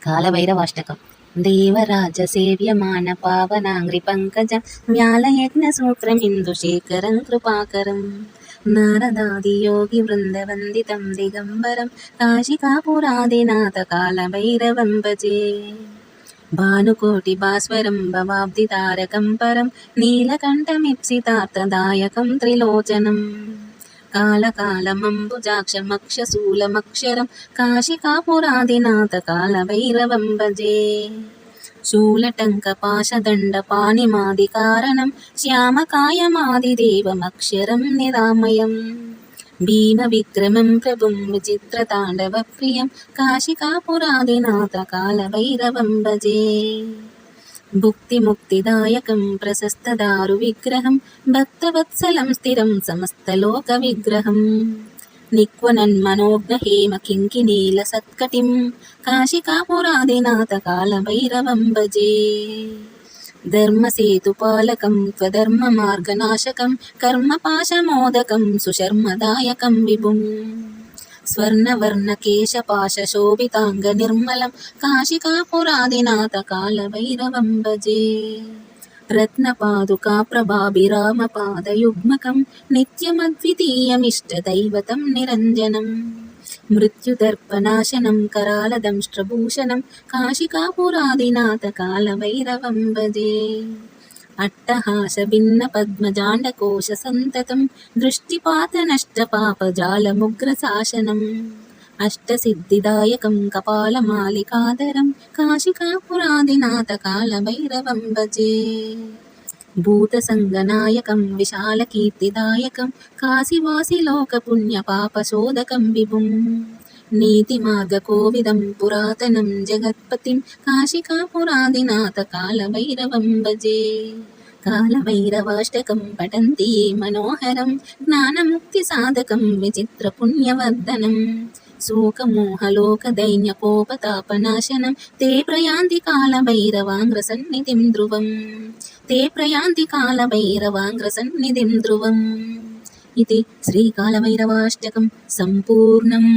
कालभैरवाष्टकं देवराजसेव्यमान पावनाङ्घ्रिपङ्कजं व्यालयज्ञसूत्रमिन्दुशेखरं कृपाकरं नारदादियोगिवृन्दवन्दितं दिगम्बरं काशिकापुरादिनाथकालभैरवं भजे भानुकोटिभास्वरं भवाब्धितारकं परं नीलकण्ठमीप्सितार्थदायकं त्रिलोचनम् कालकालमम्बुजाक्षमक्षशूलमक्षरं काशिकापुरादिनाथकालभैरवं भजे शूलटङ्कपाशदण्डपाणिमादिकारणं श्यामकायमादिदेवमक्षरं निरामयम् भीमविक्रमं प्रभुं विचित्रताण्डवप्रियं काशिकापुरादिनाथकालभैरवं भजे भुक्तिमुक्तिदायकं प्रशस्तदारुविग्रहं भक्तवत्सलं स्थिरं समस्तलोकविग्रहं निक्वनन्मनोज्ञहेम किङ्किनीलसत्कटिं काशिकापुरादिनाथकालभैरवं भजे धर्मसेतुपालकं त्वधर्ममार्गनाशकं कर्मपाशमोदकं सुशर्मदायकं विभुम् स्वर्णवर्णकेशपाशशोभिताङ्गनिर्मलं काशिकापुरादिनाथकालभैरवं भजे रत्नपादुकाप्रभाभिरामपादयुग्मकं नित्यमद्वितीयमिष्टदैवतं निरञ्जनं मृत्युदर्पनाशनं करालदंष्ट्रभूषणं काशिकापुरादिनाथकालभैरवं भजे अट्टहासभिन्नपद्मजाण्डकोशसन्ततं दृष्टिपातनष्टपापजालमुग्रशासनम् अष्टसिद्धिदायकं कपालमालिकाधरं काशिकापुरादिनाथकालभैरवं भजे भूतसङ्गनायकं विशालकीर्तिदायकं काशीवासिलोकपुण्यपापशोधकं विभुम् नीतिमार्गकोविदं पुरातनं जगत्पतिं काशिकापुरादिनाथकालभैरवं भजे कालभैरवाष्टकं पठन्ति ये मनोहरं ज्ञानमुक्तिसाधकं विचित्रपुण्यवर्धनं शोकमोहलोकदैन्यकोपतापनाशनं ते प्रयान्ति कालभैरवाङ्घ्रसन्निधिं ध्रुवम् ते प्रयान्ति कालभैरवाङ्घ्रसन्निधिं ध्रुवम् इति श्रीकालभैरवाष्टकं सम्पूर्णम्।